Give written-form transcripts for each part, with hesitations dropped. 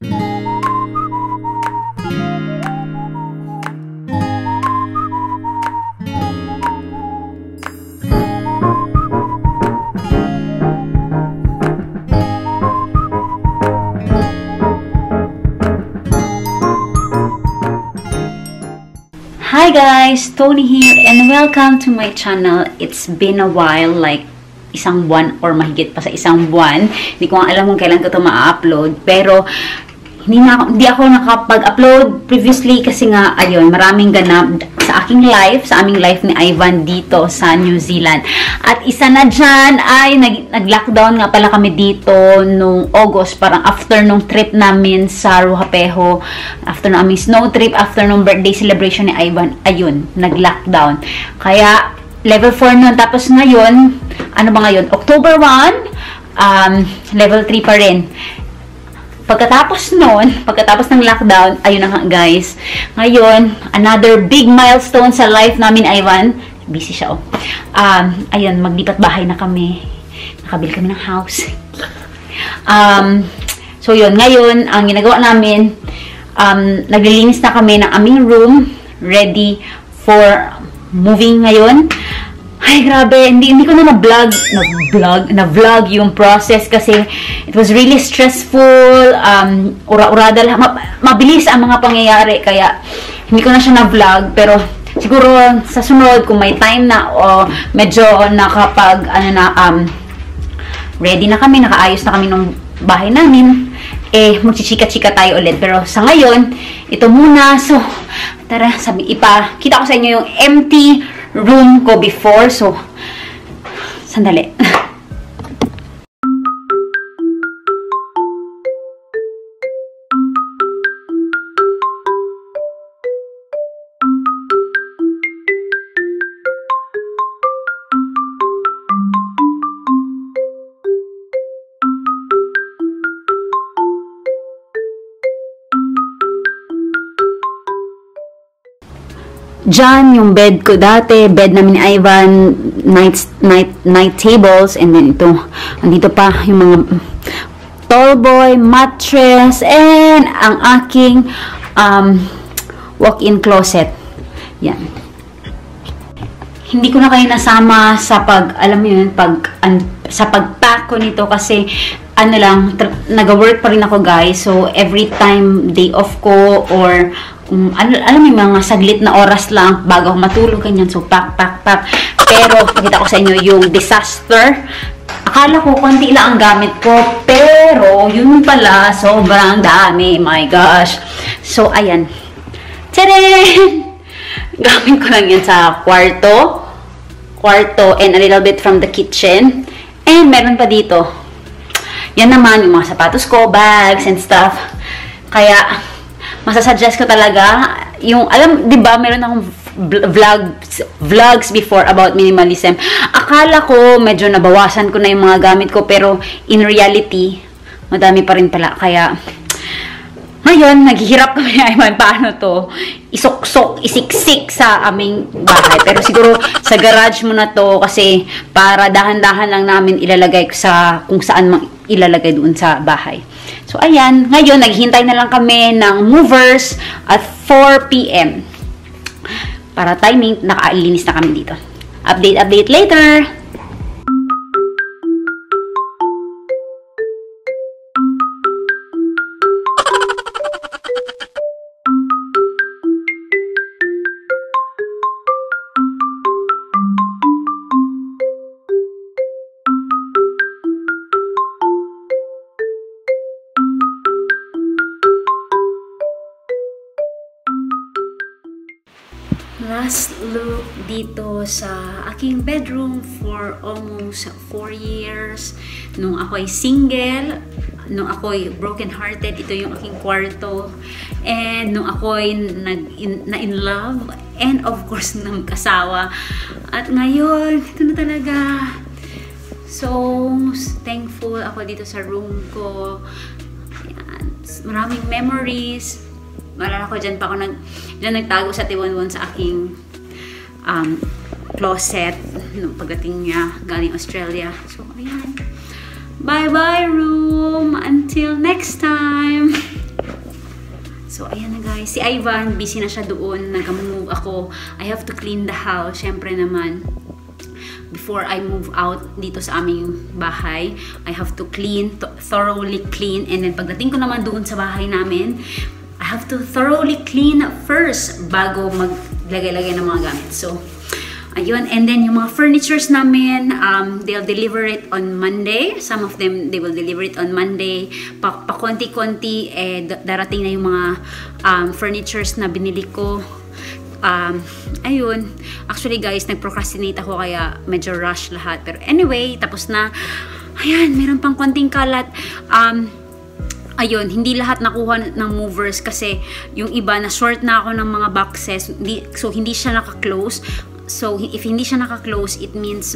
Hi guys, Tony here and welcome to my channel. It's been a while, like isang buwan or mahigit pa sa isang buwan. Hindi ko alam kung kailan ko ito ma-upload. Pero hindi ako nakapag-upload previously kasi nga, ayun, maraming ganap sa aking life, sa aming life ni Ivan dito sa New Zealand. At isa na dyan ay nag-lockdown nga pala kami dito nung August, parang after nung trip namin sa Ruapehu, after nung aming snow trip, after nung birthday celebration ni Ivan, ayun, nag-lockdown. Kaya, level 4 nun. Tapos ngayon, ano ba ngayon? October 1, level 3 pa rin. Pagkatapos ng lockdown, ayun na nga guys. Ngayon, another big milestone sa life namin, Ivan. Busy siya, oh. Ayun, maglipat bahay na kami. Nakabili kami ng house. So yun, ngayon, ang ginagawa namin, naglilinis na kami ng aming room, ready for moving ngayon. Ay, grabe, hindi ko na na-vlog yung process kasi it was really stressful, ura-urada lang, mabilis ang mga pangyayari, kaya hindi ko na siya na-vlog, pero siguro sa sunod, kung may time na o medyo nakapag, ready na kami, nakaayos na kami ng bahay namin, magchichika-chika tayo ulit. Pero sa ngayon, ito muna, so, tara, kita ko sa inyo yung empty room ko before. So, sandali. Diyan, yung bed ko dati, bed namin ni Ivan, night tables, and then ito, andito pa yung mga tallboy, mattress, and ang aking walk-in closet. Yan. Hindi ko na kayo nasama sa alam mo yun, sa pag-pack ko nito kasi, nag-work pa rin ako guys, so every time day off ko, or alam mo yung mga saglit na oras lang bago ako matulog, ganyan. So, pack. Pero, pakita ko sa inyo yung disaster. Akala ko, konti lang ang gamit ko. Pero, yun pala, sobrang dami. My gosh. So, ayan. Tadaan! Gamit ko lang yan sa kwarto, and a little bit from the kitchen. And, meron pa dito. Yan naman, yung mga sapatos ko, bags, and stuff. Kaya, masasuggest ko talaga, yung, di ba, meron akong vlogs before about minimalism. Akala ko, medyo nabawasan ko na yung mga gamit ko, pero in reality, madami pa rin pala. Kaya, ngayon, naghihirap kami na Ivan, paano to isiksik sa aming bahay. Pero siguro, sa garage mo na to, kasi para dahan-dahan lang namin ilalagay sa kung saan mang ilalagay doon sa bahay. So, ayan. Ngayon, naghihintay na lang kami ng movers at 4 PM. Para timing, nakailinis na kami dito. Update later! Last look dito sa aking bedroom for almost 4 years. Nung ako'y single, nung ako'y broken-hearted, ito yung aking kwarto. And nung ako'y na-in love, and of course, nang kasawa. At ngayon, ito na talaga. So, thankful ako dito sa room ko. Ayan. Maraming memories. Malala ko, dyan nagtago sa Tiwanwan sa aking closet nung pagdating niya galing Australia. So, ayan. Bye-bye, room! Until next time! So, ayan na guys. Si Ivan, busy na siya doon. Nag-move ako. I have to clean the house. Syempre naman, before I move out dito sa aming bahay, I have to clean, thoroughly clean. And then, pagdating ko naman doon sa bahay namin, I have to thoroughly clean first bago maglagay-lagay ng mga gamit. So, ayun. And then, yung mga furnitures namin, they'll deliver it on Monday. Some of them, they will deliver it on Monday. Pa-konti-konti, darating na yung mga furnitures na binili ko. Ayun. Actually, guys, nag-procrastinate ako kaya medyo rush lahat. Pero anyway, tapos na. Ayan, meron pang konting kalat. Ayun, hindi lahat nakuha ng movers kasi yung iba na short na ako ng mga boxes. So, hindi siya naka-close. So, if hindi siya naka-close, it means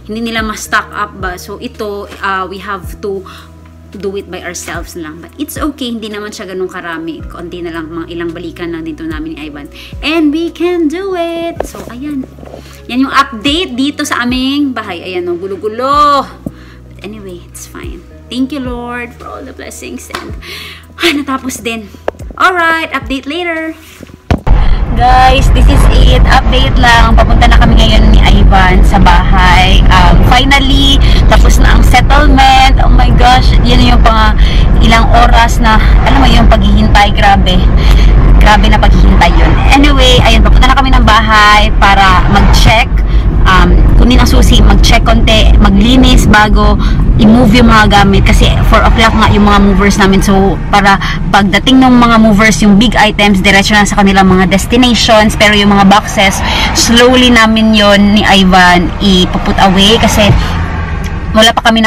hindi nila ma-stock up ba. So, ito, we have to do it by ourselves lang. But it's okay, hindi naman siya ganun karami. Konti na lang, mga ilang balikan lang dito namin ni Ivan. And we can do it! So, ayan. Yan yung update dito sa aming bahay. Ayan, no, gulo-gulo. But anyway, it's fine. Thank you, Lord, for all the blessings. And, natapos din. Alright, update later! Guys, this is it. Update lang. Papunta na kami ngayon ni Ivan sa bahay. Finally, tapos na ang settlement. Oh my gosh, yan yung pang ilang oras na, alam mo yung paghihintay. Grabe. Grabe na paghihintay yun. Anyway, ayun, papunta na kami ng bahay para mag-check. Kunin ang susi, mag-check konti, maglinis bago i-move yung mga gamit kasi 4 o'clock nga yung mga movers namin. So, para pagdating ng mga movers, yung big items, diretso na sa kanilang mga destinations. Pero yung mga boxes, slowly namin yon ni Ivan ipuput away kasi wala pa kami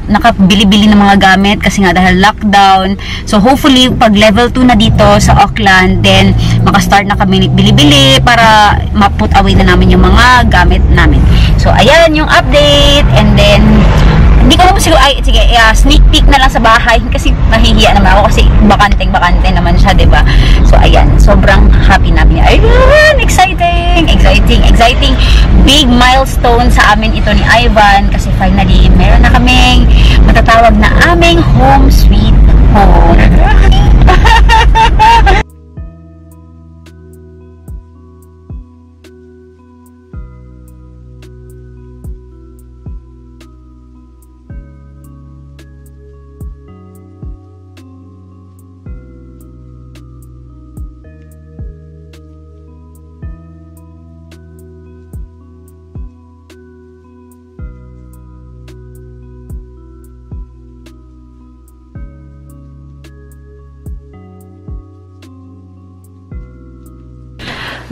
nakabili-bili ng mga gamit kasi nga dahil lockdown. So hopefully pag level 2 na dito sa Auckland, then maka-start na kami bili-bili para ma-put away na namin yung mga gamit namin. So ayan yung update. And then hindi ko naman siguro, sige, sneak peek na lang sa bahay kasi nahihiya naman ako kasi bakante naman siya, diba? So ayan, sobrang happy namin. Ayan, exciting big milestone sa amin ito ni Ivan kasi finally meron na kaming matatawag na aming home sweet home.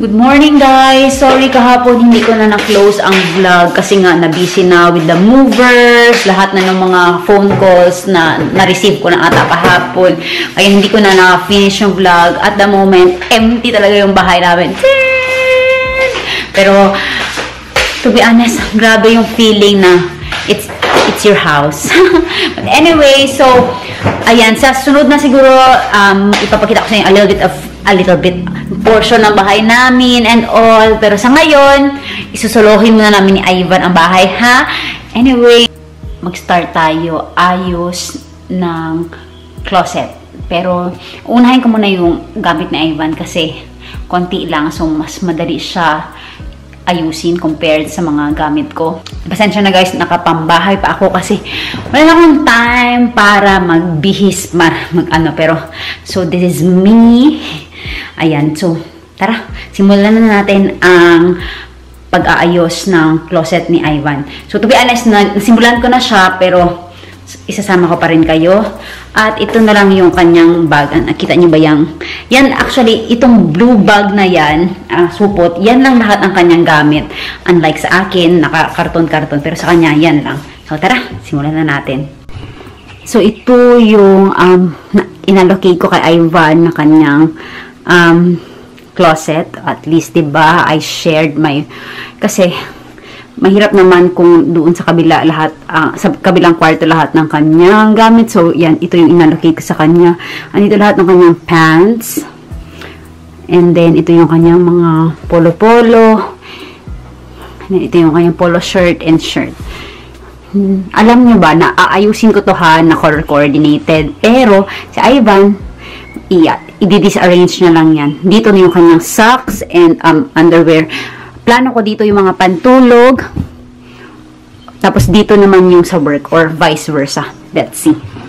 Good morning guys! Sorry kahapon hindi ko na na-close ang vlog kasi nga na-busy na with the movers, lahat na ng mga phone calls na na-receive ko na ata kahapon. Kaya hindi ko na na-finish yung vlog. At the moment, empty talaga yung bahay namin. Pero, to be honest, grabe yung feeling na it's your house. But anyway, so, ayan, sa sunod na siguro, ipapakita ko sa inyo a little bit portion ng bahay namin and all. Pero sa ngayon, isusolohin muna namin ni Ivan ang bahay, ha? Anyway, mag-start tayo ayos ng closet. Pero, unahin ko muna yung gamit ni Ivan kasi konti lang. So, mas madali siya ayusin compared sa mga gamit ko. Pasensya na guys, nakapambahay pa ako kasi wala na akong time para magbihis, pero, so this is me. Ayan, so, tara, simulan na natin ang pag-aayos ng closet ni Ivan. So, to be honest, simulan ko na siya, pero isasama ko pa rin kayo. At ito na lang yung kanyang bag. Kita nyo ba yan? Yan, actually, itong blue bag na yan, supot, yan lang lahat ang kanyang gamit. Unlike sa akin, naka-karton-karton, pero sa kanya, yan lang. So, tara, simulan na natin. So, ito yung inallocate ko kay Ivan na kanyang closet. At least, diba, I shared my, kasi mahirap naman kung doon sa kabila lahat, sa kabilang kwarto lahat ng kanyang gamit. So, yan, ito yung inallocate ko sa kanya. Andito lahat ng kanyang pants. And then, ito yung kanyang mga polo-polo. And ito yung kanyang polo shirt and shirt. Alam nyo ba, na aayusin ko to ha, na color coordinated. Pero, si Ivan, i-disarrange na lang yan. Dito na yung kanyang socks and underwear. Plano ko dito yung mga pantulog. Tapos dito naman yung sa work or vice versa. Let's see.